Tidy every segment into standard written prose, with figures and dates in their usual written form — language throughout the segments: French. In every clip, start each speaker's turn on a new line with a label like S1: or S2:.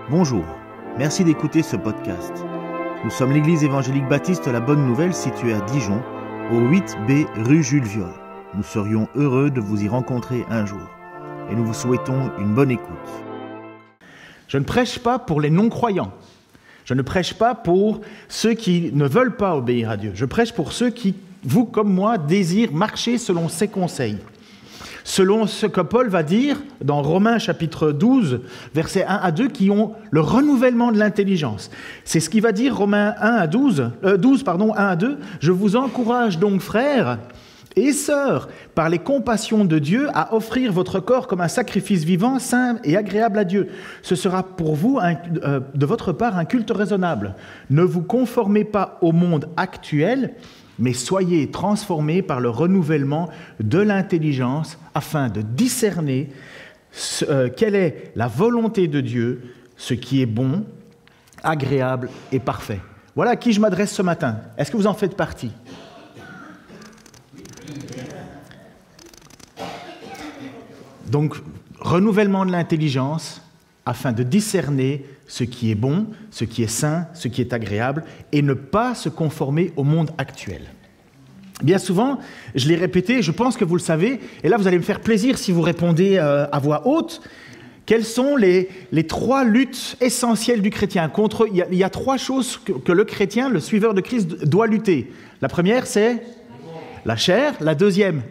S1: Bonjour, merci d'écouter ce podcast. Nous sommes l'église évangélique baptiste La Bonne Nouvelle située à Dijon, au 8B rue Jules Viol. Nous serions heureux de vous y rencontrer un jour et nous vous souhaitons une bonne écoute.
S2: Je ne prêche pas pour les non-croyants. Je ne prêche pas pour ceux qui ne veulent pas obéir à Dieu. Je prêche pour ceux qui, vous comme moi, désirent marcher selon ses conseils. Selon ce que Paul va dire dans Romains chapitre 12, versets 1 à 2, qui ont le renouvellement de l'intelligence. C'est ce qu'il va dire Romains 1 à 1 à 2. « Je vous encourage donc, frères et sœurs, par les compassions de Dieu, à offrir votre corps comme un sacrifice vivant, saint et agréable à Dieu. Ce sera pour vous, de votre part, un culte raisonnable. Ne vous conformez pas au monde actuel, mais soyez transformés par le renouvellement de l'intelligence afin de discerner quelle est la volonté de Dieu, ce qui est bon, agréable et parfait. » Voilà à qui je m'adresse ce matin. Est-ce que vous en faites partie ? Donc, renouvellement de l'intelligence afin de discerner ce qui est bon, ce qui est sain, ce qui est agréable, et ne pas se conformer au monde actuel. Bien souvent, je l'ai répété, je pense que vous le savez, et là vous allez me faire plaisir si vous répondez à voix haute. Quelles sont les trois luttes essentielles du chrétien ? Il y a trois choses que le chrétien, le suiveur de Christ, doit lutter. La première, c'est la chair. La deuxième,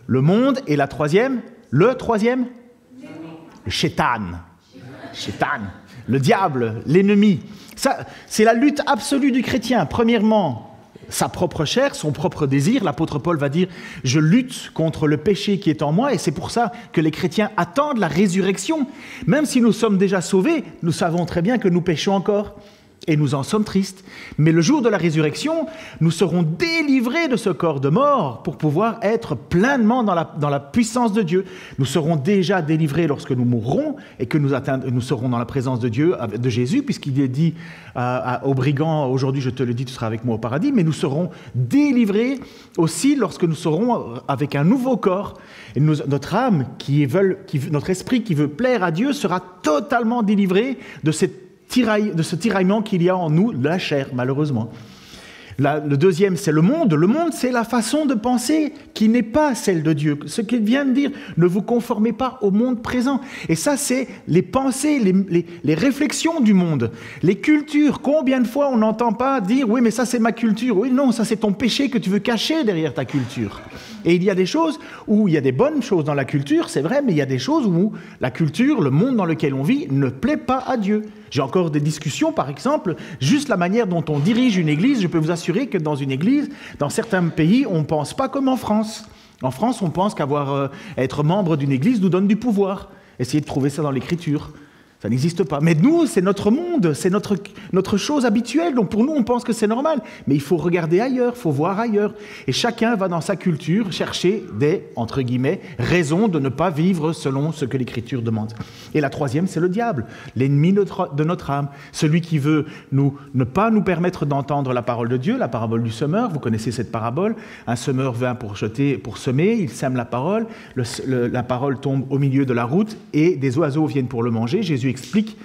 S2: le monde. Et la troisième, le Chétan, le diable, l'ennemi. Ça, c'est la lutte absolue du chrétien. Premièrement, sa propre chair, son propre désir. L'apôtre Paul va dire « Je lutte contre le péché qui est en moi » et c'est pour ça que les chrétiens attendent la résurrection. Même si nous sommes déjà sauvés, nous savons très bien que nous péchons encore. Et nous en sommes tristes. Mais le jour de la résurrection, nous serons délivrés de ce corps de mort pour pouvoir être pleinement dans la puissance de Dieu. Nous serons déjà délivrés lorsque nous mourrons et que nous serons dans la présence de Dieu, de Jésus, puisqu'il est dit aux brigands, aujourd'hui je te le dis, tu seras avec moi au paradis, mais nous serons délivrés aussi lorsque nous serons avec un nouveau corps. Et notre âme, notre esprit qui veut plaire à Dieu sera totalement délivré de ce tiraillement qu'il y a en nous, la chair, malheureusement. Le deuxième, c'est le monde. Le monde, c'est la façon de penser qui n'est pas celle de Dieu. Ce qu'il vient de dire, ne vous conformez pas au monde présent. Et ça, c'est les pensées, les réflexions du monde, les cultures. Combien de fois on n'entend pas dire « Oui, mais ça, c'est ma culture. » Oui, non, ça, c'est ton péché que tu veux cacher derrière ta culture. Et il y a des choses où il y a des bonnes choses dans la culture, c'est vrai, mais il y a des choses où la culture, le monde dans lequel on vit, ne plaît pas à Dieu. J'ai encore des discussions, par exemple, juste la manière dont on dirige une église. Je peux vous assurer que dans une église, dans certains pays, on ne pense pas comme en France. En France, on pense être membre d'une église nous donne du pouvoir. Essayez de trouver ça dans l'Écriture. Ça n'existe pas. Mais nous, c'est notre monde, c'est notre chose habituelle. Donc pour nous, on pense que c'est normal. Mais il faut regarder ailleurs, il faut voir ailleurs. Et chacun va dans sa culture chercher des, entre guillemets, raisons de ne pas vivre selon ce que l'Écriture demande. Et la troisième, c'est le diable, l'ennemi de notre âme. Celui qui veut ne pas nous permettre d'entendre la parole de Dieu, la parabole du semeur. Vous connaissez cette parabole. Un semeur vient pour semer, il sème la parole. La parole tombe au milieu de la route et des oiseaux viennent pour le manger. Jésus explique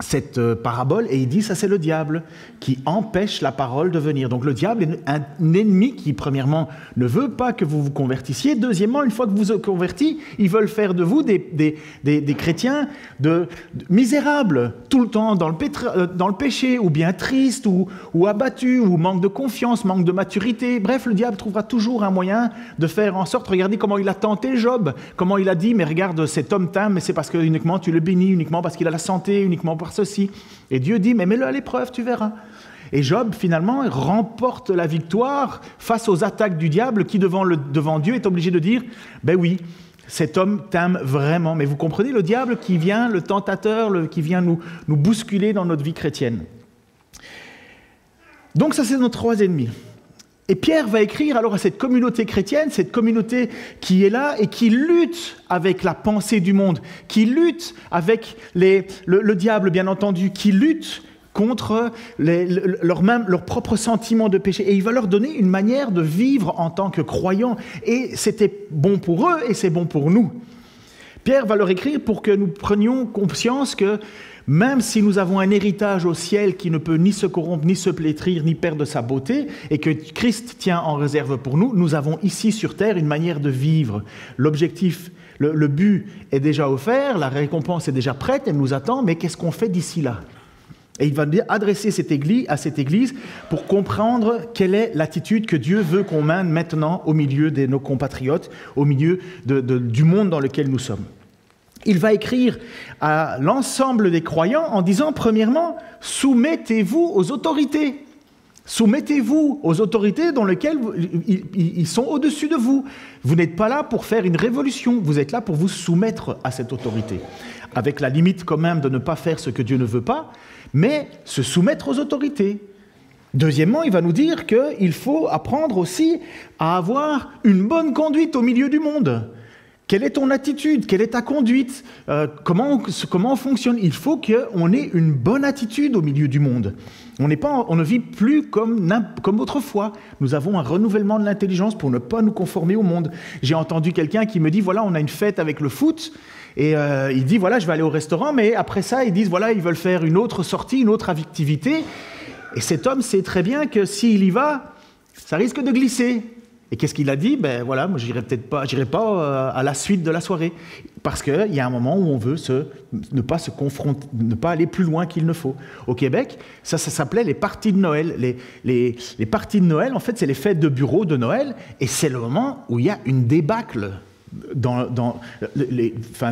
S2: cette parabole et il dit ça c'est le diable qui empêche la parole de venir. Donc le diable est un ennemi qui premièrement ne veut pas que vous vous convertissiez. Deuxièmement, une fois que vous vous convertis, ils veulent faire de vous des chrétiens misérables, tout le temps dans le péché, ou bien tristes, ou abattus, ou manque de confiance, manque de maturité. Bref, le diable trouvera toujours un moyen de faire en sorte, regardez comment il a tenté Job, comment il a dit, mais regarde cet homme t'aime, mais c'est parce que uniquement tu le bénis, uniquement parce qu'il a la santé, uniquement par ceci. Et Dieu dit, mais mets-le à l'épreuve, tu verras. Et Job, finalement, remporte la victoire face aux attaques du diable qui, devant Dieu, est obligé de dire, ben oui, cet homme t'aime vraiment. Mais vous comprenez, le diable qui vient, le tentateur, qui vient nous bousculer dans notre vie chrétienne. Donc ça, c'est nos trois ennemis. Et Pierre va écrire alors à cette communauté chrétienne, cette communauté qui est là et qui lutte avec la pensée du monde, qui lutte avec le diable, bien entendu, qui lutte contre leur propre sentiment de péché. Et il va leur donner une manière de vivre en tant que croyants. Et c'était bon pour eux et c'est bon pour nous. Pierre va leur écrire pour que nous prenions conscience que même si nous avons un héritage au ciel qui ne peut ni se corrompre, ni se flétrir, ni perdre sa beauté, et que Christ tient en réserve pour nous, nous avons ici sur terre une manière de vivre. L'objectif, le but est déjà offert, la récompense est déjà prête, elle nous attend, mais qu'est-ce qu'on fait d'ici là ? Et il va adresser à cette Église pour comprendre quelle est l'attitude que Dieu veut qu'on mène maintenant au milieu de nos compatriotes, au milieu du monde dans lequel nous sommes. Il va écrire à l'ensemble des croyants en disant, premièrement, soumettez-vous aux autorités. Soumettez-vous aux autorités dans lesquelles ils sont au-dessus de vous. Vous n'êtes pas là pour faire une révolution, vous êtes là pour vous soumettre à cette autorité. Avec la limite quand même de ne pas faire ce que Dieu ne veut pas, mais se soumettre aux autorités. Deuxièmement, il va nous dire qu'il faut apprendre aussi à avoir une bonne conduite au milieu du monde. Quelle est ton attitude? Quelle est ta conduite? Comment on fonctionne? Il faut qu'on ait une bonne attitude au milieu du monde. On ne vit plus comme autrefois. Nous avons un renouvellement de l'intelligence pour ne pas nous conformer au monde. J'ai entendu quelqu'un qui me dit, voilà, on a une fête avec le foot, et il dit, voilà, je vais aller au restaurant, mais après ça, ils disent, voilà, ils veulent faire une autre sortie, une autre activité. Et cet homme sait très bien que s'il y va, ça risque de glisser. Et qu'est-ce qu'il a dit? Ben voilà, moi j'irai pas à la suite de la soirée, parce qu'il y a un moment où on veut ne pas se confronter, ne pas aller plus loin qu'il ne faut. Au Québec, ça s'appelait les parties de Noël. Les parties de Noël, en fait, c'est les fêtes de bureau de Noël, et c'est le moment où il y a une débâcle.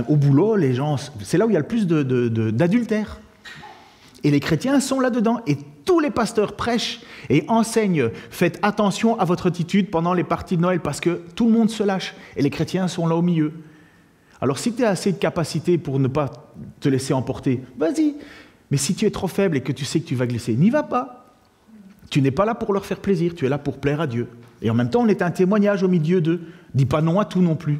S2: Au boulot, les gens, c'est là où il y a le plus d'adultère. Et les chrétiens sont là-dedans. Et tous les pasteurs prêchent et enseignent. Faites attention à votre attitude pendant les parties de Noël parce que tout le monde se lâche. Et les chrétiens sont là au milieu. Alors si tu as assez de capacité pour ne pas te laisser emporter, vas-y. Mais si tu es trop faible et que tu sais que tu vas glisser, n'y va pas. Tu n'es pas là pour leur faire plaisir, tu es là pour plaire à Dieu. Et en même temps, on est un témoignage au milieu d'eux. Dis pas non à tout non plus.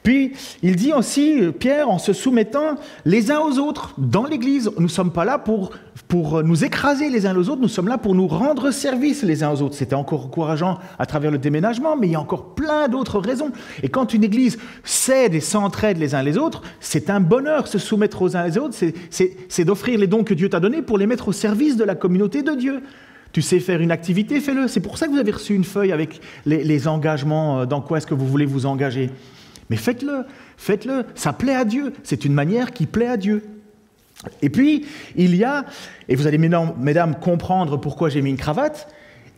S2: Puis, il dit aussi, Pierre, en se soumettant les uns aux autres dans l'Église. Nous ne sommes pas là pour nous écraser les uns aux autres, nous sommes là pour nous rendre service les uns aux autres. C'était encore encourageant à travers le déménagement, mais il y a encore plein d'autres raisons. Et quand une Église s'aide et s'entraide les uns les autres, c'est un bonheur se soumettre aux uns les autres, c'est d'offrir les dons que Dieu t'a donnés pour les mettre au service de la communauté de Dieu. Tu sais faire une activité, fais-le. C'est pour ça que vous avez reçu une feuille avec les engagements, dans quoi est-ce que vous voulez vous engager. Mais faites-le, ça plaît à Dieu, c'est une manière qui plaît à Dieu. Et puis, il y a, et vous allez mesdames comprendre pourquoi j'ai mis une cravate,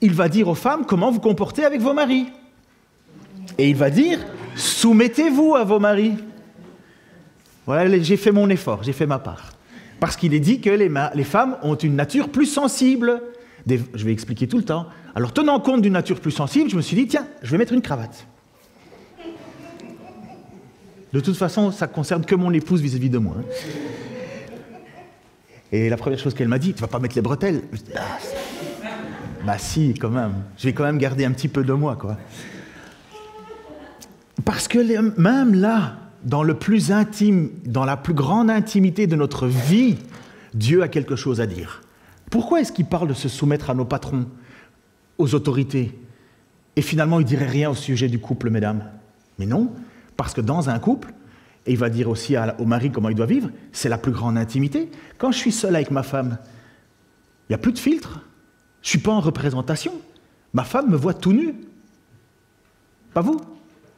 S2: il va dire aux femmes comment vous comportez avec vos maris. Et il va dire, soumettez-vous à vos maris. Voilà, j'ai fait mon effort, j'ai fait ma part. Parce qu'il est dit que les femmes ont une nature plus sensible. Je vais expliquer tout le temps. Alors, tenant compte d'une nature plus sensible, je me suis dit, tiens, je vais mettre une cravate. De toute façon, ça ne concerne que mon épouse vis-à-vis de moi. Et la première chose qu'elle m'a dit, tu ne vas pas mettre les bretelles? Bah si, quand même. Je vais quand même garder un petit peu de moi, quoi. Parce que même là, dans le plus intime, dans la plus grande intimité de notre vie, Dieu a quelque chose à dire. Pourquoi est-ce qu'il parle de se soumettre à nos patrons, aux autorités? Et finalement, il ne dirait rien au sujet du couple, mesdames. Mais non. Parce que dans un couple, et il va dire aussi au mari comment il doit vivre, c'est la plus grande intimité. Quand je suis seul avec ma femme, il n'y a plus de filtre. Je ne suis pas en représentation. Ma femme me voit tout nu. Pas vous.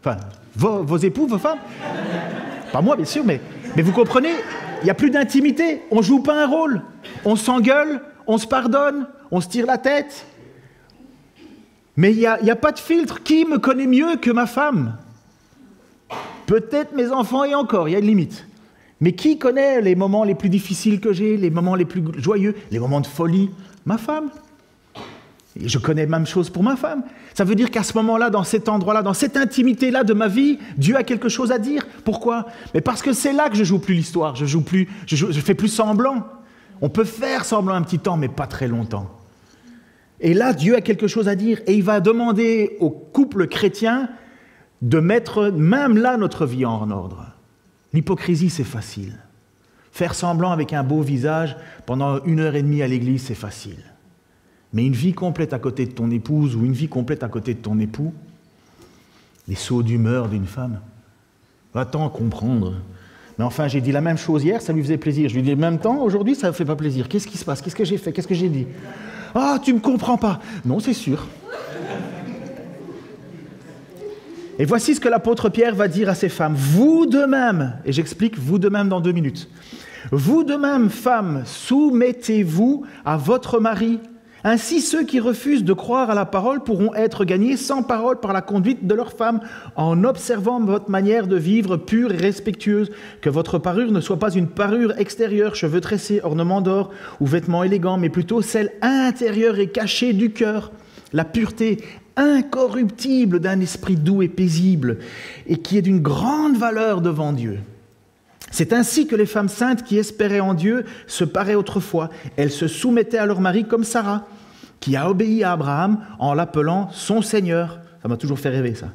S2: Enfin, vos époux, vos femmes. Pas moi, bien sûr, mais vous comprenez, il n'y a plus d'intimité. On ne joue pas un rôle. On s'engueule, on se pardonne, on se tire la tête. Mais il n'y a pas de filtre. Qui me connaît mieux que ma femme ? Peut-être mes enfants et encore, il y a une limite. Mais qui connaît les moments les plus difficiles que j'ai, les moments les plus joyeux, les moments de folie? Ma femme. Et je connais la même chose pour ma femme. Ça veut dire qu'à ce moment-là, dans cet endroit-là, dans cette intimité-là de ma vie, Dieu a quelque chose à dire. Pourquoi? Mais parce que c'est là que je joue plus l'histoire, je fais plus semblant. On peut faire semblant un petit temps, mais pas très longtemps. Et là, Dieu a quelque chose à dire. Et il va demander au couple chrétien de mettre même là notre vie en ordre. L'hypocrisie, c'est facile. Faire semblant avec un beau visage pendant 1h30 à l'église, c'est facile. Mais une vie complète à côté de ton épouse ou une vie complète à côté de ton époux, les sauts d'humeur d'une femme, Va-t'en comprendre. Mais enfin, j'ai dit la même chose hier, ça lui faisait plaisir. Je lui dis en même temps, aujourd'hui, ça ne fait pas plaisir. Qu'est-ce qui se passe? Qu'est-ce que j'ai fait? Qu'est-ce que j'ai dit? Ah, tu ne me comprends pas. Non, c'est sûr. Et voici ce que l'apôtre Pierre va dire à ces femmes. Vous de même, et j'explique vous de même dans 2 minutes. Vous de même, femmes, soumettez-vous à votre mari. Ainsi, ceux qui refusent de croire à la parole pourront être gagnés sans parole par la conduite de leur femme, en observant votre manière de vivre pure et respectueuse, que votre parure ne soit pas une parure extérieure, cheveux tressés, ornements d'or ou vêtements élégants, mais plutôt celle intérieure et cachée du cœur, la pureté incorruptible d'un esprit doux et paisible, et qui est d'une grande valeur devant Dieu. C'est ainsi que les femmes saintes qui espéraient en Dieu se paraient autrefois. Elles se soumettaient à leur mari comme Sarah, qui a obéi à Abraham en l'appelant son Seigneur. Ça m'a toujours fait rêver, ça.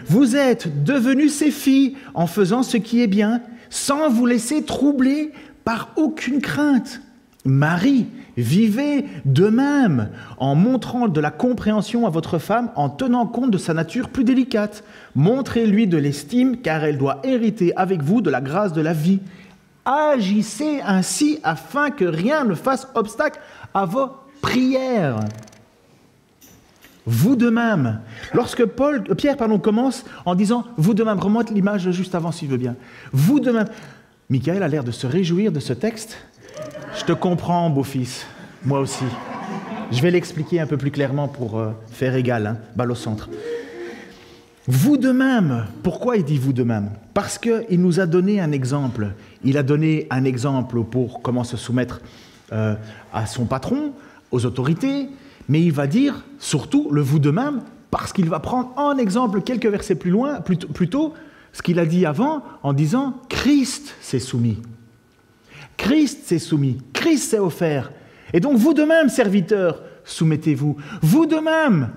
S2: Vous êtes devenues ses filles en faisant ce qui est bien, sans vous laisser troubler par aucune crainte. Marie, vivez de même en montrant de la compréhension à votre femme, en tenant compte de sa nature plus délicate. Montrez-lui de l'estime, car elle doit hériter avec vous de la grâce de la vie. Agissez ainsi afin que rien ne fasse obstacle à vos prières. Vous de même. Lorsque Pierre commence en disant « vous de même », remonte l'image juste avant s'il veut bien. Vous de même. Michael a l'air de se réjouir de ce texte. Je te comprends, beau-fils, moi aussi. Je vais l'expliquer un peu plus clairement pour faire égal, balle au centre. Vous de même. Pourquoi il dit vous de même? Parce qu'il nous a donné un exemple. Il a donné un exemple pour comment se soumettre à son patron, aux autorités, mais il va dire surtout le vous de même, parce qu'il va prendre en exemple quelques versets plus loin, plutôt ce qu'il a dit avant, en disant Christ s'est soumis. Christ s'est soumis, Christ s'est offert. Et donc vous de même, serviteurs, soumettez-vous. Vous de même,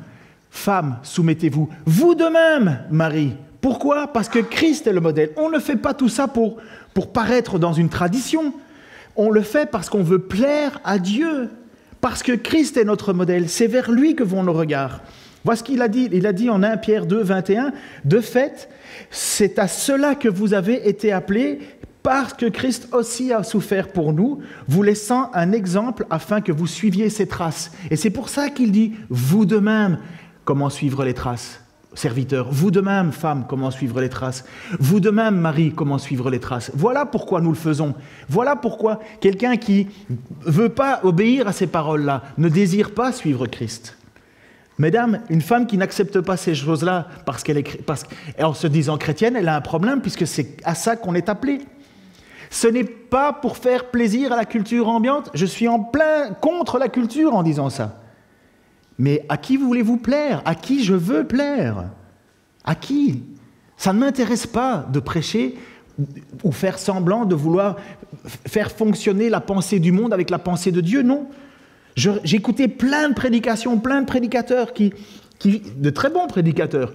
S2: femmes, soumettez-vous. Vous de même, Marie. Pourquoi? Parce que Christ est le modèle. On ne fait pas tout ça pour paraître dans une tradition. On le fait parce qu'on veut plaire à Dieu. Parce que Christ est notre modèle. C'est vers lui que vont nos regards. Voilà ce qu'il a dit. Il a dit en 1 Pierre 2, 21, « De fait, c'est à cela que vous avez été appelés, parce que Christ aussi a souffert pour nous, vous laissant un exemple afin que vous suiviez ses traces. » Et c'est pour ça qu'il dit « Vous de même, comment suivre les traces, serviteurs. Vous de même, femmes, comment suivre les traces. Vous de même, Marie, comment suivre les traces. » Voilà pourquoi nous le faisons. Voilà pourquoi quelqu'un qui ne veut pas obéir à ces paroles-là ne désire pas suivre Christ. Mesdames, une femme qui n'accepte pas ces choses-là en se disant chrétienne, elle a un problème puisque c'est à ça qu'on est appelé. Ce n'est pas pour faire plaisir à la culture ambiante. Je suis en plein contre la culture en disant ça. Mais à qui voulez-vous plaire? À qui je veux plaire? À qui? Ça ne m'intéresse pas de prêcher ou faire semblant de vouloir faire fonctionner la pensée du monde avec la pensée de Dieu, non. J'ai écouté plein de prédications, plein de prédicateurs, de très bons prédicateurs,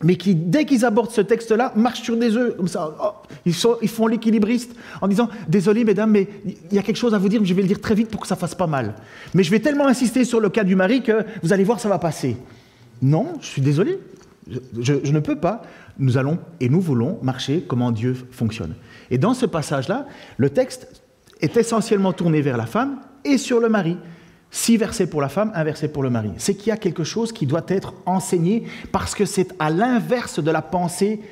S2: mais qui, dès qu'ils abordent ce texte-là, marchent sur des œufs, comme ça. Oh, ils font l'équilibriste en disant « Désolé, mesdames, mais il y a quelque chose à vous dire, mais je vais le dire très vite pour que ça fasse pas mal. Mais je vais tellement insister sur le cas du mari que vous allez voir, ça va passer. » Non, je suis désolé, je ne peux pas. Nous allons et nous voulons marcher comment Dieu fonctionne. Et dans ce passage-là, le texte est essentiellement tourné vers la femme et sur le mari. 6 versets pour la femme, 1 verset pour le mari. C'est qu'il y a quelque chose qui doit être enseigné parce que c'est à l'inverse de la pensée,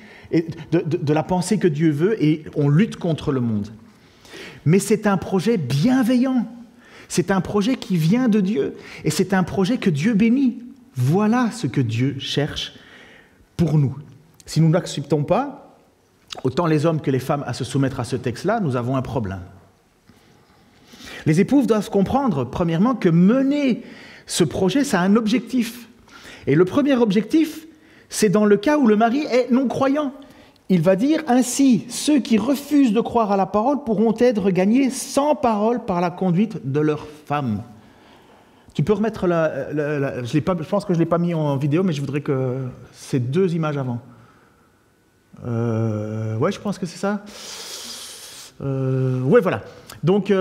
S2: de la pensée que Dieu veut et on lutte contre le monde. Mais c'est un projet bienveillant. C'est un projet qui vient de Dieu et c'est un projet que Dieu bénit. Voilà ce que Dieu cherche pour nous. Si nous n'acceptons pas, autant les hommes que les femmes, à se soumettre à ce texte-là, nous avons un problème. Les épouses doivent comprendre, premièrement, que mener ce projet, ça a un objectif. Et le premier objectif, c'est dans le cas où le mari est non-croyant. Il va dire ainsi, ceux qui refusent de croire à la parole pourront être gagnés sans parole par la conduite de leur femme. Tu peux remettre je pense que je ne l'ai pas mis en vidéo, mais je voudrais que ces 2 images avant. Ouais, je pense que c'est ça. Ouais, voilà. Donc,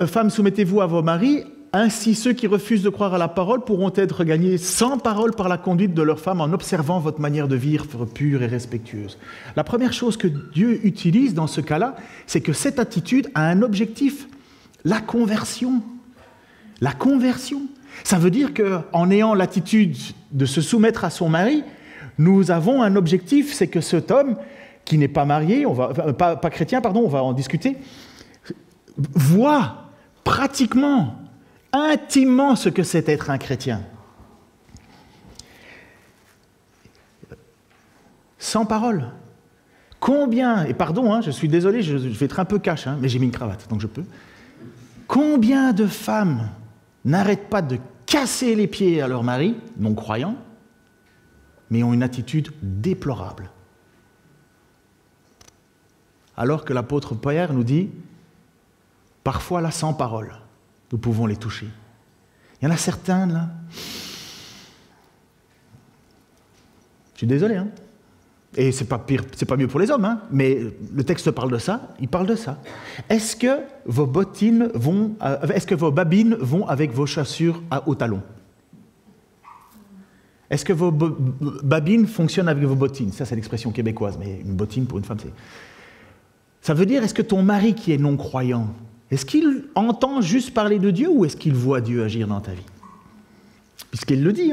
S2: femmes, soumettez-vous à vos maris Ainsi, ceux qui refusent de croire à la parole pourront être gagnés sans parole par la conduite de leur femme en observant votre manière de vivre pure et respectueuse. La première chose que Dieu utilise dans ce cas-là, c'est que cette attitude a un objectif, la conversion. La conversion. Ça veut dire qu'en ayant l'attitude de se soumettre à son mari, nous avons un objectif, c'est que cet homme qui n'est pas marié, pas chrétien, on va en discuter, voit pratiquement, intimement ce que c'est être un chrétien. Sans parole. Combien, et pardon, je suis désolé, je vais être un peu cash, mais j'ai mis une cravate, donc je peux. Combien de femmes n'arrêtent pas de casser les pieds à leur mari, non-croyant, mais ont une attitude déplorable. Alors que l'apôtre Pierre nous dit, parfois là, sans parole, nous pouvons les toucher. Il y en a certains, là. Je suis désolé, Et c'est pas pire, c'est pas mieux pour les hommes, mais le texte parle de ça, il parle de ça. Est-ce que vos babines vont avec vos chaussures aux talons? Est-ce que vos babines fonctionnent avec vos bottines? Ça, c'est l'expression québécoise, mais une bottine pour une femme, c'est... Ça veut dire, est-ce que ton mari qui est non-croyant, est-ce qu'il entend juste parler de Dieu ou est-ce qu'il voit Dieu agir dans ta vie? Puisqu'il le dit,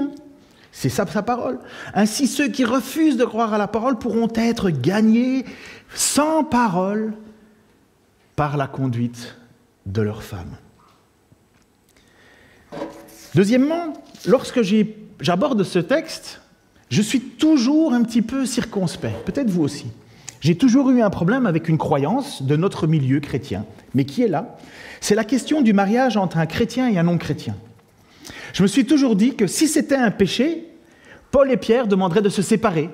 S2: c'est ça sa parole. Ainsi, ceux qui refusent de croire à la parole pourront être gagnés sans parole par la conduite de leur femme. Deuxièmement, lorsque j'aborde ce texte, je suis toujours un petit peu circonspect, peut-être vous aussi. J'ai toujours eu un problème avec une croyance de notre milieu chrétien, mais qui est là. C'est la question du mariage entre un chrétien et un non-chrétien. Je me suis toujours dit que si c'était un péché, Paul et Pierre demanderaient de se séparer.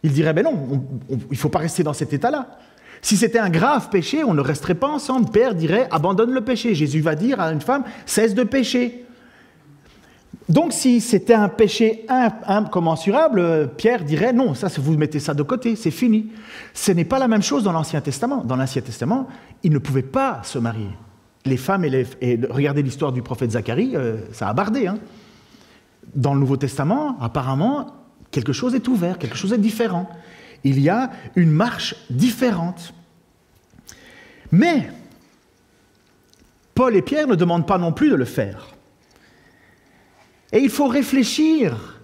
S2: Ils diraient, ben non, il ne faut pas rester dans cet état-là. Si c'était un grave péché, on ne resterait pas ensemble. Pierre dirait, abandonne le péché. Jésus va dire à une femme, cesse de pécher. Donc si c'était un péché incommensurable, Pierre dirait, non, ça, vous mettez ça de côté, c'est fini. Ce n'est pas la même chose dans l'Ancien Testament. Dans l'Ancien Testament, ils ne pouvaient pas se marier. Les femmes et regardez l'histoire du prophète Zacharie, ça a bardé. Dans le Nouveau Testament, apparemment, quelque chose est ouvert, quelque chose est différent. Il y a une marche différente. Mais Paul et Pierre ne demandent pas non plus de le faire. Et il faut réfléchir,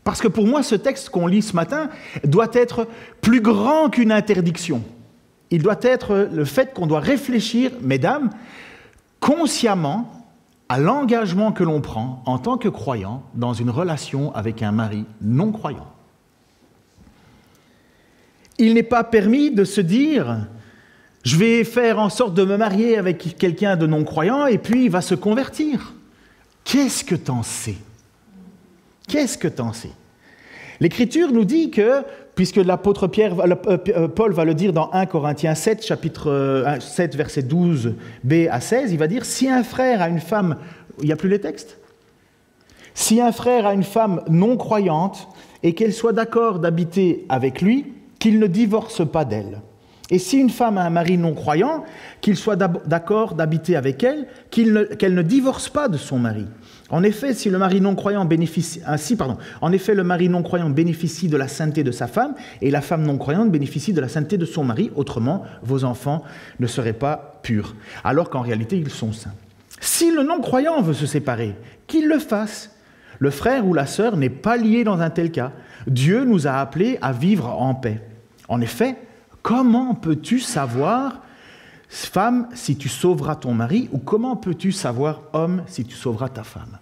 S2: parce que pour moi, ce texte qu'on lit ce matin doit être plus grand qu'une interdiction. Il doit être le fait qu'on doit réfléchir, mesdames, consciemment à l'engagement que l'on prend en tant que croyant dans une relation avec un mari non-croyant. Il n'est pas permis de se dire « je vais faire en sorte de me marier avec quelqu'un de non-croyant et puis il va se convertir ». Qu'est-ce que t'en sais? Qu'est-ce que t'en sais? L'Écriture nous dit que, puisque l'apôtre Paul va le dire dans 1 Corinthiens 7, chapitre 7, verset 12b à 16, il va dire, si un frère a une femme, il n'y a plus les textes, si un frère a une femme non croyante et qu'elle soit d'accord d'habiter avec lui, qu'il ne divorce pas d'elle. Et si une femme a un mari non croyant, qu'il soit d'accord d'habiter avec elle, qu'elle ne divorce pas de son mari. En effet, le mari non croyant bénéficie de la sainteté de sa femme, et la femme non croyante bénéficie de la sainteté de son mari, autrement, vos enfants ne seraient pas purs, alors qu'en réalité, ils sont saints. Si le non-croyant veut se séparer, qu'il le fasse. Le frère ou la sœur n'est pas lié dans un tel cas. Dieu nous a appelés à vivre en paix. En effet, comment peux-tu savoir, femme, si tu sauveras ton mari, ou comment peux-tu savoir, homme, si tu sauveras ta femme?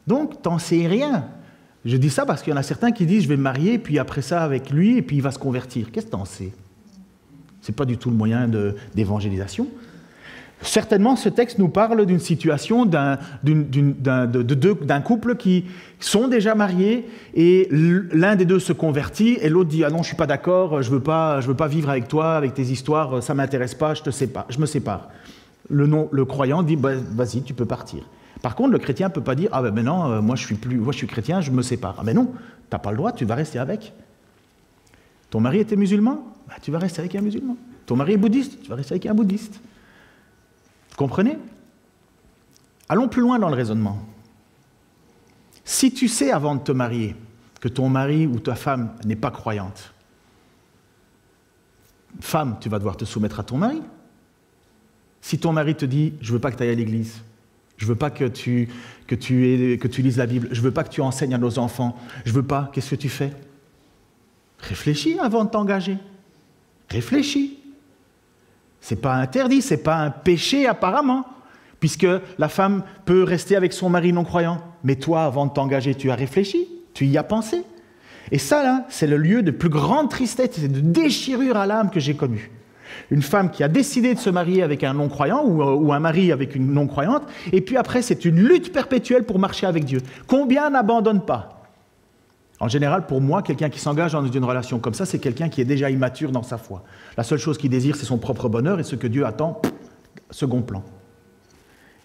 S2: Donc, t'en sais rien. Je dis ça parce qu'il y en a certains qui disent, je vais me marier, puis après ça avec lui, et puis il va se convertir. Qu'est-ce que t'en sais? Ce n'est pas du tout le moyen d'évangélisation. Certainement, ce texte nous parle d'une situation d'un couple qui sont déjà mariés et l'un des deux se convertit et l'autre dit « Ah non, je ne suis pas d'accord, je veux pas vivre avec toi, avec tes histoires, ça ne m'intéresse pas, je me sépare. » Le croyant dit bah, « Vas-y, tu peux partir. » Par contre, le chrétien ne peut pas dire « Ah ben non, moi je suis chrétien, je me sépare. » Ah ben non, tu n'as pas le droit, tu vas rester avec. Ton mari était musulman, bah, tu vas rester avec un musulman. Ton mari est bouddhiste, tu vas rester avec un bouddhiste. Vous comprenez? Allons plus loin dans le raisonnement. Si tu sais avant de te marier que ton mari ou ta femme n'est pas croyante, femme, tu vas devoir te soumettre à ton mari. Si ton mari te dit « je ne veux pas que tu ailles à l'église, je ne veux pas que tu lises la Bible, je ne veux pas que tu enseignes à nos enfants, je ne veux pas », qu'est-ce que tu fais? Réfléchis avant de t'engager. Réfléchis. Ce n'est pas interdit, ce n'est pas un péché apparemment, puisque la femme peut rester avec son mari non-croyant. Mais toi, avant de t'engager, tu as réfléchi, tu y as pensé. Et ça, là, c'est le lieu de plus grande tristesse et de déchirure à l'âme que j'ai connu. Une femme qui a décidé de se marier avec un non-croyant ou un mari avec une non-croyante, et puis après, c'est une lutte perpétuelle pour marcher avec Dieu. Combien n'abandonnent pas? En général, pour moi, quelqu'un qui s'engage dans une relation comme ça, c'est quelqu'un qui est déjà immature dans sa foi. La seule chose qu'il désire, c'est son propre bonheur, et ce que Dieu attend, second plan.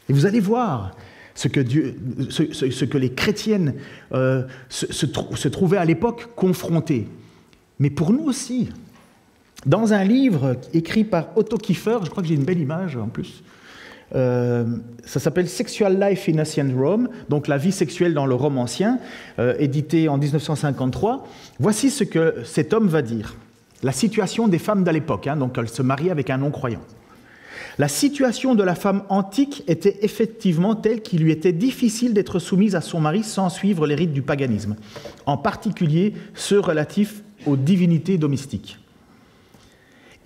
S2: Et vous allez voir ce que les chrétiennes se trouvaient à l'époque confrontées. Mais pour nous aussi, dans un livre écrit par Otto Kiefer, je crois que j'ai une belle image en plus, ça s'appelle « Sexual Life in Ancient Rome », donc la vie sexuelle dans le Rome ancien, édité en 1953. Voici ce que cet homme va dire. La situation des femmes de l'époque, donc elle se mariait avec un non-croyant. La situation de la femme antique était effectivement telle qu'il lui était difficile d'être soumise à son mari sans suivre les rites du paganisme, en particulier ceux relatifs aux divinités domestiques.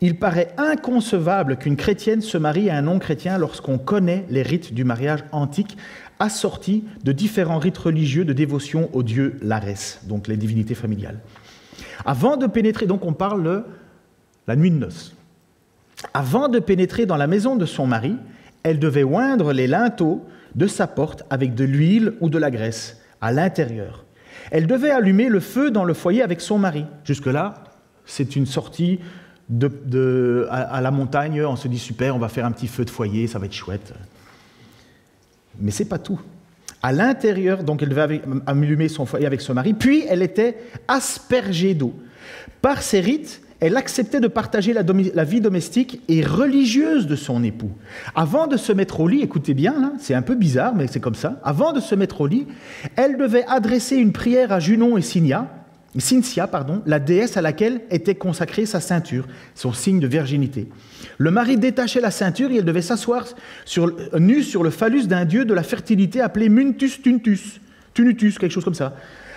S2: Il paraît inconcevable qu'une chrétienne se marie à un non-chrétien lorsqu'on connaît les rites du mariage antique assortis de différents rites religieux de dévotion au dieu Larès, donc les divinités familiales. Avant de pénétrer, donc on parle de la nuit de noces. Avant de pénétrer dans la maison de son mari, elle devait oindre les linteaux de sa porte avec de l'huile ou de la graisse à l'intérieur. Elle devait allumer le feu dans le foyer avec son mari. Jusque-là, c'est une sortie à la montagne. On se dit super, on va faire un petit feu de foyer, ça va être chouette. Mais c'est pas tout. À l'intérieur, donc elle devait allumer son foyer avec son mari, puis elle était aspergée d'eau. Par ces rites, elle acceptait de partager la vie domestique et religieuse de son époux. Avant de se mettre au lit, écoutez bien, là, c'est un peu bizarre, mais c'est comme ça, avant de se mettre au lit, elle devait adresser une prière à Junon et Cynthia, la déesse à laquelle était consacrée sa ceinture, son signe de virginité. Le mari détachait la ceinture et elle devait s'asseoir nue sur le phallus d'un dieu de la fertilité appelé Muntus Tunutus, quelque chose comme ça.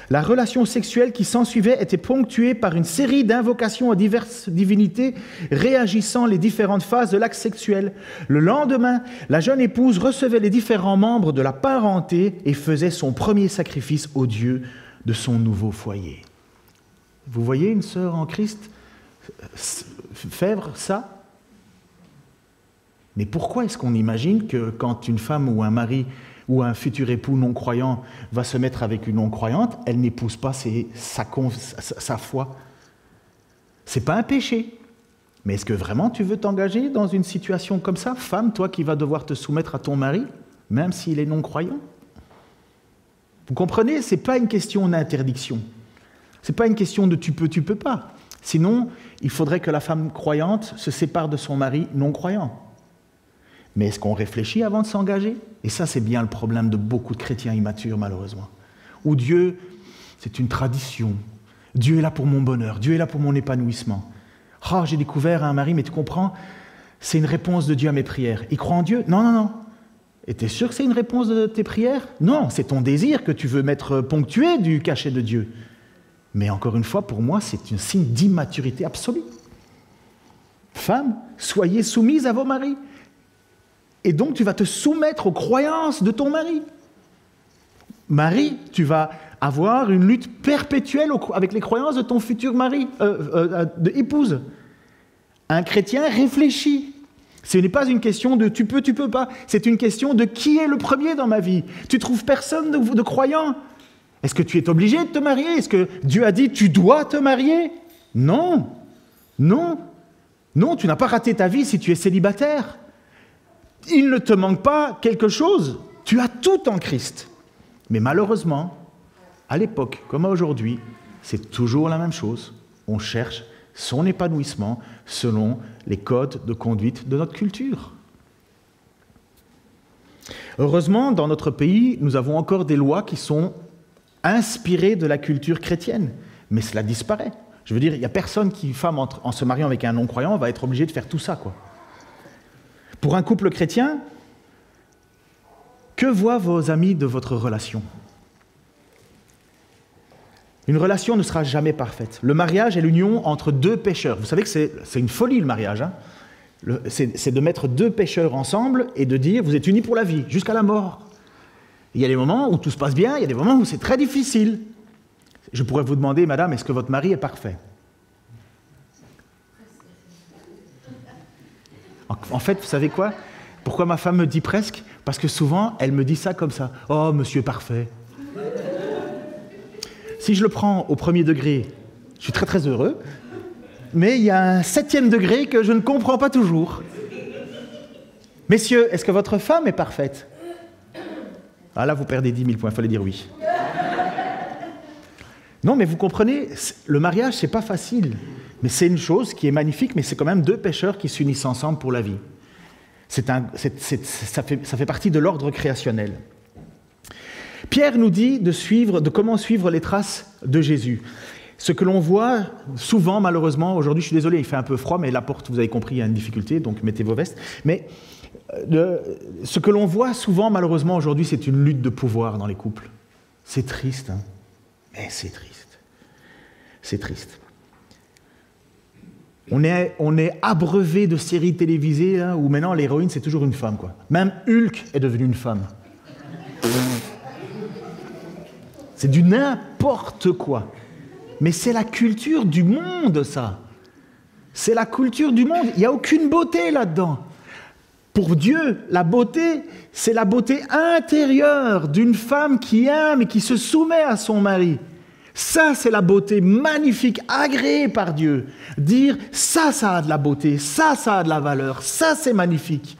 S2: La relation sexuelle qui s'ensuivait était ponctuée par une série d'invocations à diverses divinités réagissant les différentes phases de l'acte sexuel. Le lendemain, la jeune épouse recevait les différents membres de la parenté et faisait son premier sacrifice au Dieu de son nouveau foyer. Vous voyez une sœur en Christ faire ça? Mais pourquoi est-ce qu'on imagine que quand une femme ou un mari ou un futur époux non-croyant va se mettre avec une non-croyante, elle n'épouse pas sa foi? C'est pas un péché. Mais est-ce que vraiment tu veux t'engager dans une situation comme ça, femme, toi qui vas devoir te soumettre à ton mari, même s'il est non-croyant? Vous comprenez? C'est pas une question d'interdiction. C'est pas une question de tu peux pas. Sinon, il faudrait que la femme croyante se sépare de son mari non-croyant. Mais est-ce qu'on réfléchit avant de s'engager? Et ça, c'est bien le problème de beaucoup de chrétiens immatures, malheureusement. Où Dieu, c'est une tradition. Dieu est là pour mon bonheur, Dieu est là pour mon épanouissement. Ah, j'ai découvert un mari, mais tu comprends, c'est une réponse de Dieu à mes prières. Il croit en Dieu? Non. Et tu es sûr que c'est une réponse de tes prières? Non, c'est ton désir que tu veux mettre ponctué du cachet de Dieu. Mais encore une fois, pour moi, c'est un signe d'immaturité absolue. Femmes, soyez soumises à vos maris. Et donc, tu vas te soumettre aux croyances de ton mari. Mari, tu vas avoir une lutte perpétuelle avec les croyances de ton futur mari, épouse. Un chrétien réfléchit. Ce n'est pas une question de tu peux pas. C'est une question de qui est le premier dans ma vie. Tu trouves personne de croyant. Est-ce que tu es obligé de te marier? Est-ce que Dieu a dit tu dois te marier? Non, tu n'as pas raté ta vie si tu es célibataire. Il ne te manque pas quelque chose. Tu as tout en Christ. Mais malheureusement, à l'époque comme aujourd'hui, c'est toujours la même chose. On cherche son épanouissement selon les codes de conduite de notre culture. Heureusement, dans notre pays, nous avons encore des lois qui sont inspirées de la culture chrétienne, mais cela disparaît. Je veux dire, il n'y a personne qui, femme, en se mariant avec un non-croyant, va être obligé de faire tout ça, quoi. Pour un couple chrétien, que voient vos amis de votre relation ? Une relation ne sera jamais parfaite. Le mariage est l'union entre deux pécheurs. Vous savez que c'est une folie, le mariage. Hein. C'est de mettre deux pécheurs ensemble et de dire, vous êtes unis pour la vie, jusqu'à la mort. Il y a des moments où tout se passe bien, il y a des moments où c'est très difficile. Je pourrais vous demander, madame, est-ce que votre mari est parfait ? En fait, vous savez quoi ? Pourquoi ma femme me dit presque ? Parce que souvent, elle me dit ça comme ça. « Oh, monsieur parfait !» Si je le prends au premier degré, je suis très très heureux, mais il y a un 7e degré que je ne comprends pas toujours. Messieurs, est-ce que votre femme est parfaite ? Ah là, vous perdez 10 000 points, il fallait dire oui. Non, mais vous comprenez, le mariage, c'est pas facile. Mais c'est une chose qui est magnifique, mais c'est quand même deux pécheurs qui s'unissent ensemble pour la vie. Ça fait partie de l'ordre créationnel. Pierre nous dit de comment suivre les traces de Jésus. Ce que l'on voit souvent, malheureusement, aujourd'hui, je suis désolé, il fait un peu froid, mais la porte, vous avez compris, il y a une difficulté, donc mettez vos vestes. Mais ce que l'on voit souvent, malheureusement, aujourd'hui, c'est une lutte de pouvoir dans les couples. C'est triste, hein, mais c'est triste. C'est triste. On est abreuvé de séries télévisées hein, où maintenant l'héroïne, c'est toujours une femme, quoi. Même Hulk est devenu une femme. C'est du n'importe quoi. Mais c'est la culture du monde, ça. C'est la culture du monde. Il n'y a aucune beauté là-dedans. Pour Dieu, la beauté, c'est la beauté intérieure d'une femme qui aime et qui se soumet à son mari. Ça, c'est la beauté magnifique, agréée par Dieu. Dire, ça a de la beauté, ça a de la valeur, ça, c'est magnifique.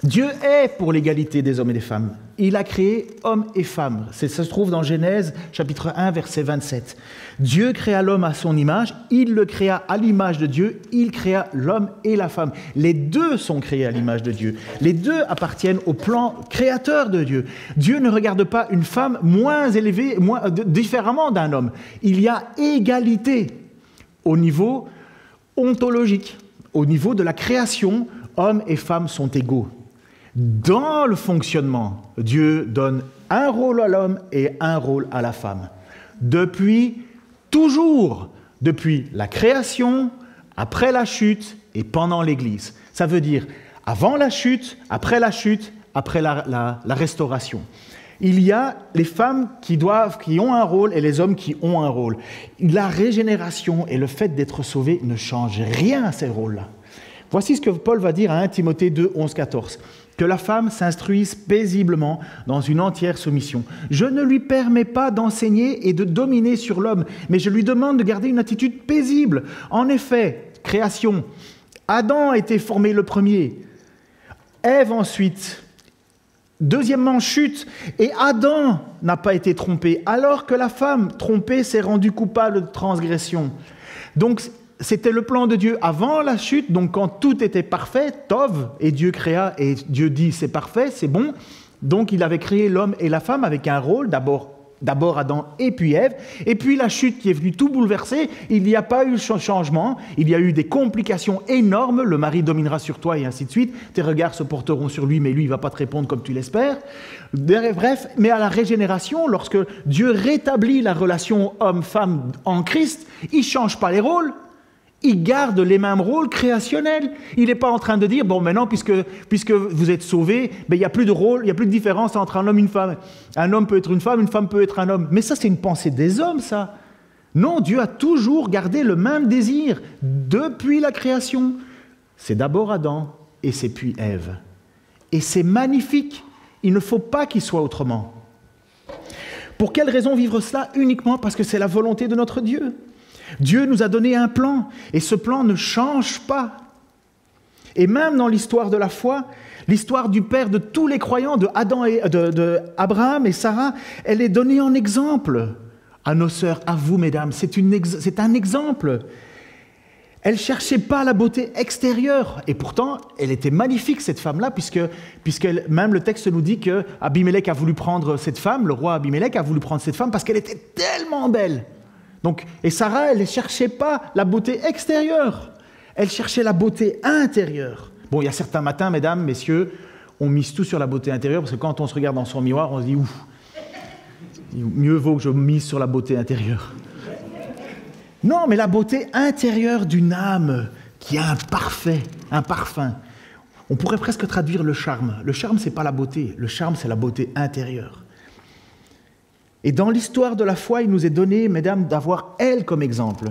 S2: Dieu est pour l'égalité des hommes et des femmes. Il a créé hommes et femmes. Ça se trouve dans Genèse, chapitre 1, verset 27. Dieu créa l'homme à son image, il le créa à l'image de Dieu, il créa l'homme et la femme. Les deux sont créés à l'image de Dieu. Les deux appartiennent au plan créateur de Dieu. Dieu ne regarde pas une femme moins élevée, différemment d'un homme. Il y a égalité au niveau ontologique, au niveau de la création, hommes et femmes sont égaux. Dans le fonctionnement, Dieu donne un rôle à l'homme et un rôle à la femme. Depuis toujours, depuis la création, après la chute et pendant l'Église. Ça veut dire avant la chute, après la restauration. Il y a les femmes qui ont un rôle et les hommes qui ont un rôle. La régénération et le fait d'être sauvé ne changent rien à ces rôles-là. Voici ce que Paul va dire à 1 Timothée 2, 11, 14. Que la femme s'instruise paisiblement dans une entière soumission. Je ne lui permets pas d'enseigner et de dominer sur l'homme, mais je lui demande de garder une attitude paisible. En effet, création, Adam a été formé le premier, Ève ensuite, deuxièmement chute, et Adam n'a pas été trompé, alors que la femme trompée s'est rendue coupable de transgression. Donc, c'était le plan de Dieu avant la chute, donc quand tout était parfait, Tov, et Dieu créa, et Dieu dit c'est parfait, c'est bon. Donc il avait créé l'homme et la femme avec un rôle, d'abord Adam et puis Ève, et puis la chute qui est venue tout bouleverser, il n'y a pas eu changement, il y a eu des complications énormes, le mari dominera sur toi et ainsi de suite, tes regards se porteront sur lui, mais lui il ne va pas te répondre comme tu l'espères. Bref, mais à la régénération, lorsque Dieu rétablit la relation homme-femme en Christ, il ne change pas les rôles. Il garde les mêmes rôles créationnels. Il n'est pas en train de dire, bon, maintenant, puisque vous êtes sauvés, ben, il n'y a plus de rôle, il n'y a plus de différence entre un homme et une femme. Un homme peut être une femme peut être un homme. Mais ça, c'est une pensée des hommes, ça. Non, Dieu a toujours gardé le même désir depuis la création. C'est d'abord Adam et c'est puis Ève. Et c'est magnifique. Il ne faut pas qu'il soit autrement. Pour quelle raison vivre cela? Uniquement parce que c'est la volonté de notre Dieu. Dieu nous a donné un plan, et ce plan ne change pas. Et même dans l'histoire de la foi, l'histoire du père de tous les croyants, de Abraham et Sarah, elle est donnée en exemple à nos sœurs, à vous mesdames. C'est un exemple. Elle ne cherchait pas la beauté extérieure. Et pourtant, elle était magnifique, cette femme-là, puisque même le texte nous dit que Abimélec a voulu prendre cette femme, le roi Abimélec a voulu prendre cette femme parce qu'elle était tellement belle. Donc, et Sarah, elle ne cherchait pas la beauté extérieure. Elle cherchait la beauté intérieure. Bon, il y a certains matins, mesdames, messieurs, on mise tout sur la beauté intérieure, parce que quand on se regarde dans son miroir, on se dit, ouf, mieux vaut que je mise sur la beauté intérieure. Non, mais la beauté intérieure d'une âme qui a un parfum. On pourrait presque traduire le charme. Le charme, ce n'est pas la beauté. Le charme, c'est la beauté intérieure. Et dans l'histoire de la foi, il nous est donné, mesdames, d'avoir elle comme exemple.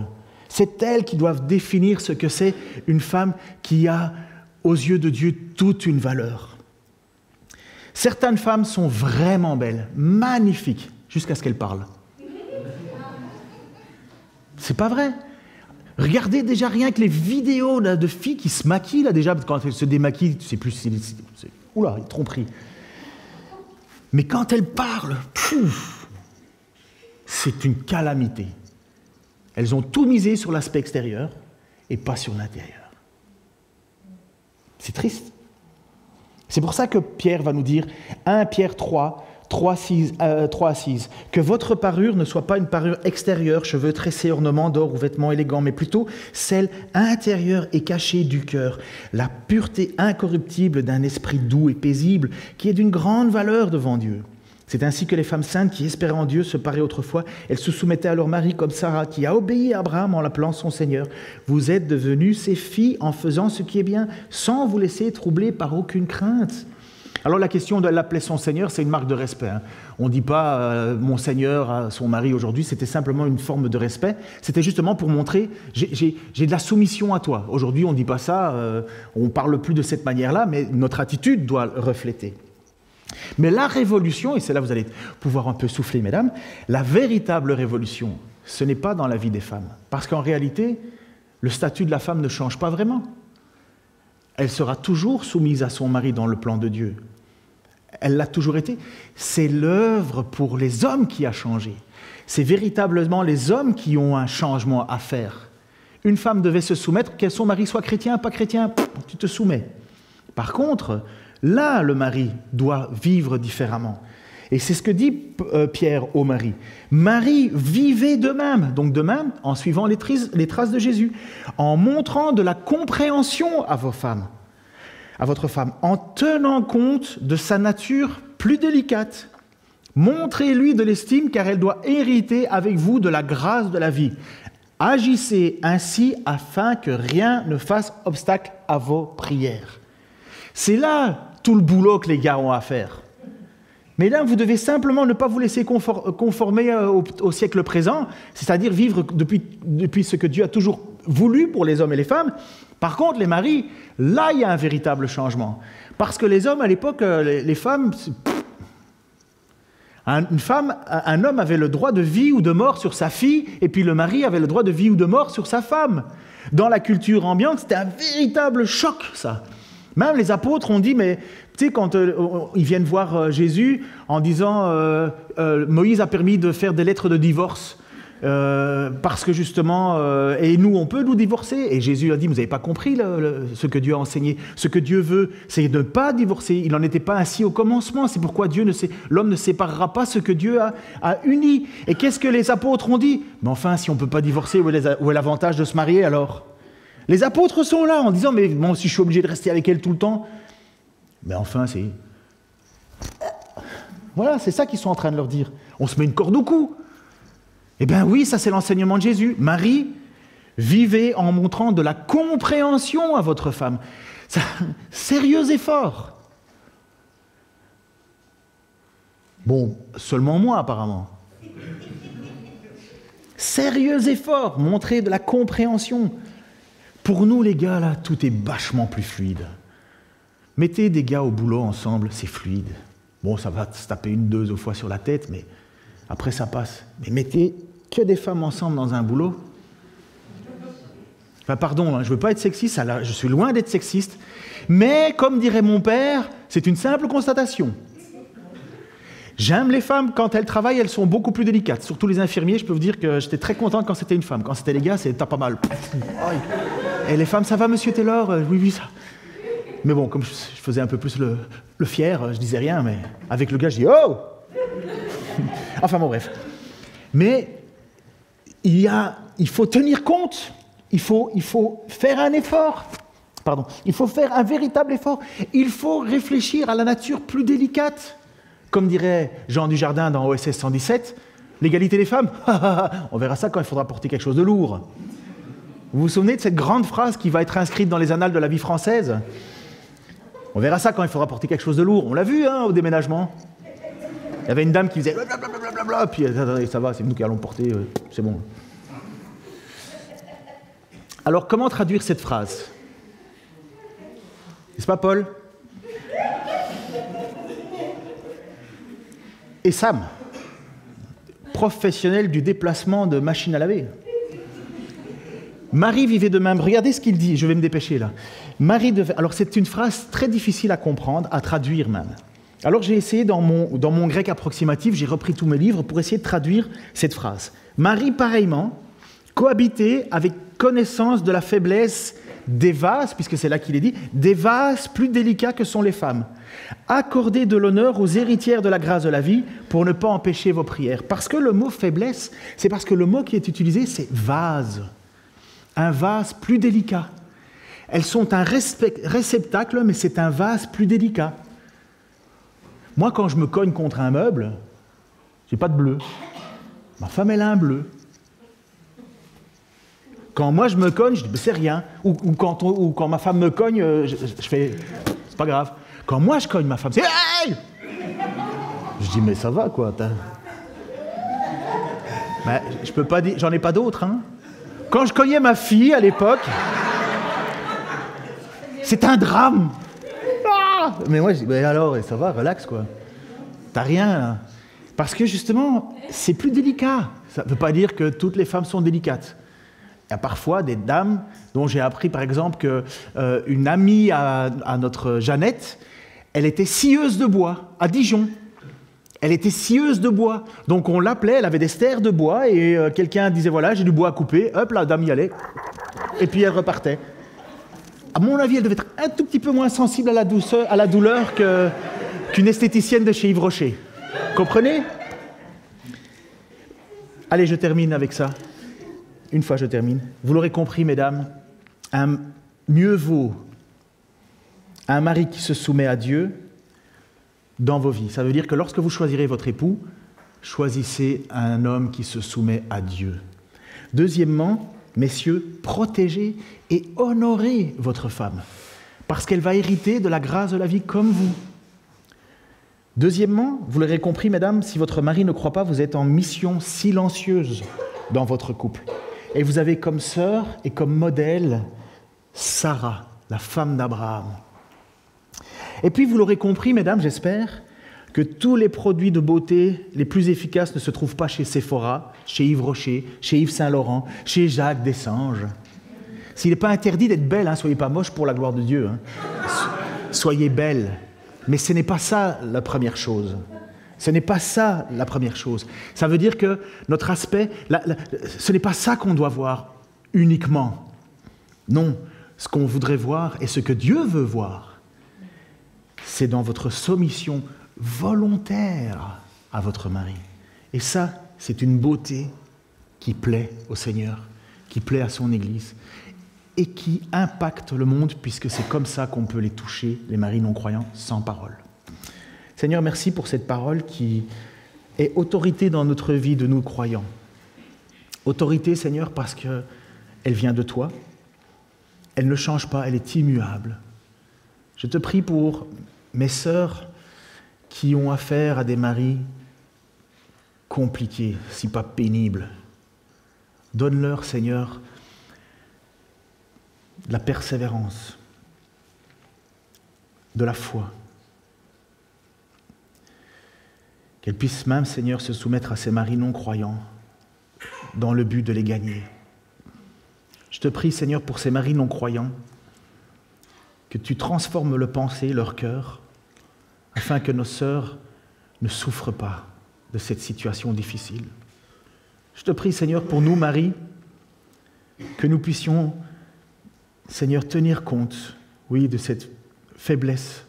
S2: C'est elle qui doit définir ce que c'est une femme qui a, aux yeux de Dieu, toute une valeur. Certaines femmes sont vraiment belles, magnifiques, jusqu'à ce qu'elles parlent. C'est pas vrai. Regardez déjà rien que les vidéos là, de filles qui se maquillent, là, déjà, quand elles se démaquillent, tu sais plus si c'est... Oula, tromperie. Mais quand elles parlent, c'est une calamité. Elles ont tout misé sur l'aspect extérieur et pas sur l'intérieur. C'est triste. C'est pour ça que Pierre va nous dire, 1 Pierre 3 à 6, que votre parure ne soit pas une parure extérieure, cheveux tressés, ornements d'or ou vêtements élégants, mais plutôt celle intérieure et cachée du cœur, la pureté incorruptible d'un esprit doux et paisible, qui est d'une grande valeur devant Dieu. C'est ainsi que les femmes saintes qui espéraient en Dieu se paraient autrefois, elles se soumettaient à leur mari comme Sarah, qui a obéi à Abraham en l'appelant son Seigneur. Vous êtes devenus ses filles en faisant ce qui est bien, sans vous laisser troubler par aucune crainte. Alors la question de l'appeler son Seigneur, c'est une marque de respect. On ne dit pas mon Seigneur à son mari aujourd'hui, c'était simplement une forme de respect. C'était justement pour montrer, j'ai de la soumission à toi. Aujourd'hui, on ne dit pas ça, on ne parle plus de cette manière-là, mais notre attitude doit le refléter. Mais la révolution, et c'est là que vous allez pouvoir un peu souffler, mesdames, la véritable révolution, ce n'est pas dans la vie des femmes. Parce qu'en réalité, le statut de la femme ne change pas vraiment. Elle sera toujours soumise à son mari dans le plan de Dieu. Elle l'a toujours été. C'est l'œuvre pour les hommes qui a changé. C'est véritablement les hommes qui ont un changement à faire. Une femme devait se soumettre, que son mari soit chrétien, pas chrétien, tu te soumets. Par contre, là, le mari doit vivre différemment. Et c'est ce que dit Pierre au mari. Marie, vivez de même. Donc de même, en suivant les traces de Jésus, en montrant de la compréhension à votre femme, en tenant compte de sa nature plus délicate. Montrez-lui de l'estime, car elle doit hériter avec vous de la grâce de la vie. Agissez ainsi afin que rien ne fasse obstacle à vos prières. C'est là tout le boulot que les gars ont à faire. Mais là, vous devez simplement ne pas vous laisser conformer au siècle présent, c'est-à-dire vivre depuis ce que Dieu a toujours voulu pour les hommes et les femmes. Par contre, les maris, là, il y a un véritable changement. Parce que les hommes, à l'époque, les femmes... Un homme avait le droit de vie ou de mort sur sa fille, et puis le mari avait le droit de vie ou de mort sur sa femme. Dans la culture ambiante, c'était un véritable choc, ça. Même les apôtres ont dit, mais tu sais, quand ils viennent voir Jésus en disant Moïse a permis de faire des lettres de divorce parce que justement, et nous, on peut nous divorcer. Et Jésus a dit, vous n'avez pas compris ce que Dieu a enseigné. Ce que Dieu veut, c'est de ne pas divorcer. Il n'en était pas ainsi au commencement. C'est pourquoi l'homme ne séparera pas ce que Dieu a uni. Et qu'est-ce que les apôtres ont dit? Mais enfin, si on ne peut pas divorcer, où est l'avantage de se marier alors? Les apôtres sont là en disant, mais bon, si je suis obligé de rester avec elle tout le temps, mais enfin, c'est... Voilà, c'est ça qu'ils sont en train de leur dire. On se met une corde au cou. Eh bien oui, ça c'est l'enseignement de Jésus. Marie, vivez en montrant de la compréhension à votre femme. Ça, sérieux effort. Bon, seulement moi apparemment. Sérieux effort, montrer de la compréhension. Pour nous, les gars, là, tout est vachement plus fluide. Mettez des gars au boulot ensemble, c'est fluide. Bon, ça va se taper 1-2 fois sur la tête, mais après, ça passe. Mais mettez que des femmes ensemble dans un boulot. Enfin, pardon, je ne veux pas être sexiste, je suis loin d'être sexiste, mais comme dirait mon père, c'est une simple constatation. J'aime les femmes, quand elles travaillent, elles sont beaucoup plus délicates. Surtout les infirmiers, je peux vous dire que j'étais très content quand c'était une femme. Quand c'était les gars, t'as pas mal. Aïe. Et les femmes, ça va, monsieur Taylor? Oui, oui, ça. Mais bon, comme je faisais un peu plus le fier, je disais rien, mais avec le gars, je dis « Oh !» Enfin bon, bref. Mais il faut tenir compte, il faut faire un effort. Pardon, il faut faire un véritable effort. Il faut réfléchir à la nature plus délicate. Comme dirait Jean Dujardin dans OSS 117, l'égalité des femmes, on verra ça quand il faudra porter quelque chose de lourd. Vous vous souvenez de cette grande phrase qui va être inscrite dans les annales de la vie française? On verra ça quand il faudra porter quelque chose de lourd. On l'a vu au déménagement. Il y avait une dame qui faisait blablabla, puis ça va, c'est nous qui allons porter, c'est bon. Alors comment traduire cette phrase? N'est-ce pas, Paul? Et Sam, professionnel du déplacement de machines à laver. Marie vivait de même. Regardez ce qu'il dit, je vais me dépêcher là. Alors c'est une phrase très difficile à comprendre, à traduire même. Alors j'ai essayé dans mon grec approximatif, j'ai repris tous mes livres pour essayer de traduire cette phrase. Marie, pareillement, cohabitait avec connaissance de la faiblesse des vases, puisque c'est là qu'il est dit, des vases plus délicats que sont les femmes. Accordez de l'honneur aux héritières de la grâce de la vie pour ne pas empêcher vos prières. Parce que le mot faiblesse, c'est parce que le mot qui est utilisé, c'est vase. Un vase plus délicat. Elles sont un réceptacle, mais c'est un vase plus délicat. Moi, quand je me cogne contre un meuble, j'ai pas de bleu. Ma femme, elle a un bleu. Quand moi je me cogne, je dis c'est rien. Ou quand ma femme me cogne, je fais c'est pas grave. Quand moi je cogne ma femme, c'est hey! Je dis mais ça va quoi. Ben, je peux pas dire, j'en ai pas d'autres. Hein. Quand je cognais ma fille à l'époque, c'est un drame. Ah! Mais moi je dis mais alors ça va, relax quoi. T'as rien là. Parce que justement c'est plus délicat. Ça veut pas dire que toutes les femmes sont délicates. Il y a parfois des dames dont j'ai appris, par exemple, qu'une amie à notre Jeannette, elle était scieuse de bois à Dijon. Elle était scieuse de bois. Donc on l'appelait, elle avait des stères de bois et quelqu'un disait, voilà, j'ai du bois à couper. Hop, la dame y allait. Et puis elle repartait. À mon avis, elle devait être un tout petit peu moins sensible à la douleur qu'une esthéticienne de chez Yves Rocher. Comprenez? Allez, je termine avec ça. Une fois je termine. Vous l'aurez compris, mesdames, mieux vaut un mari qui se soumet à Dieu dans vos vies. Ça veut dire que lorsque vous choisirez votre époux, choisissez un homme qui se soumet à Dieu. Deuxièmement, messieurs, protégez et honorez votre femme, parce qu'elle va hériter de la grâce de la vie comme vous. Deuxièmement, vous l'aurez compris, mesdames, si votre mari ne croit pas, vous êtes en mission silencieuse dans votre couple. Et vous avez comme sœur et comme modèle Sarah, la femme d'Abraham. Et puis vous l'aurez compris, mesdames, j'espère, que tous les produits de beauté les plus efficaces ne se trouvent pas chez Sephora, chez Yves Rocher, chez Yves Saint-Laurent, chez Jacques Dessanges. S'il n'est pas interdit d'être belle, hein, soyez pas moche pour la gloire de Dieu. Hein. Soyez belle. Mais ce n'est pas ça la première chose. Ce n'est pas ça la première chose. Ça veut dire que notre aspect, ce n'est pas ça qu'on doit voir uniquement. Non, ce qu'on voudrait voir et ce que Dieu veut voir, c'est dans votre soumission volontaire à votre mari. Et ça, c'est une beauté qui plaît au Seigneur, qui plaît à son Église et qui impacte le monde puisque c'est comme ça qu'on peut les toucher, les maris non-croyants, sans parole. Seigneur, merci pour cette parole qui est autorité dans notre vie de nous croyants. Autorité, Seigneur, parce qu'elle vient de toi. Elle ne change pas, elle est immuable. Je te prie pour mes sœurs qui ont affaire à des maris compliqués, si pas pénibles. Donne-leur, Seigneur, de la persévérance, de la foi. Qu'elles puissent même, Seigneur, se soumettre à ces maris non-croyants dans le but de les gagner. Je te prie, Seigneur, pour ces maris non-croyants, que tu transformes leur pensée, leur cœur, afin que nos sœurs ne souffrent pas de cette situation difficile. Je te prie, Seigneur, pour nous, maris, que nous puissions Seigneur, tenir compte, oui, de cette faiblesse.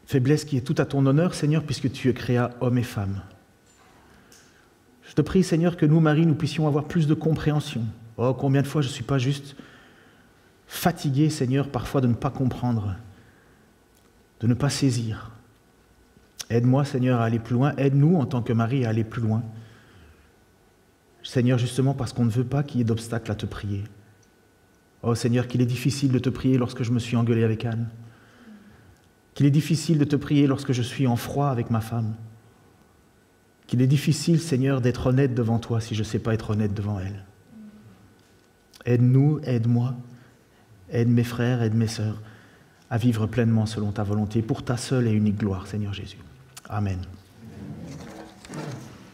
S2: Faiblesse qui est tout à ton honneur, Seigneur, puisque tu es créé homme et femme. Je te prie, Seigneur, que nous, Marie, nous puissions avoir plus de compréhension. Oh, combien de fois je ne suis pas juste fatigué, Seigneur, parfois de ne pas comprendre, de ne pas saisir. Aide-moi, Seigneur, à aller plus loin. Aide-nous, en tant que Marie, à aller plus loin. Seigneur, justement parce qu'on ne veut pas qu'il y ait d'obstacle à te prier. Oh, Seigneur, qu'il est difficile de te prier lorsque je me suis engueulé avec Anne. Qu'il est difficile de te prier lorsque je suis en froid avec ma femme. Qu'il est difficile, Seigneur, d'être honnête devant toi si je ne sais pas être honnête devant elle. Aide-nous, aide-moi, aide mes frères, aide mes sœurs à vivre pleinement selon ta volonté, pour ta seule et unique gloire, Seigneur Jésus. Amen.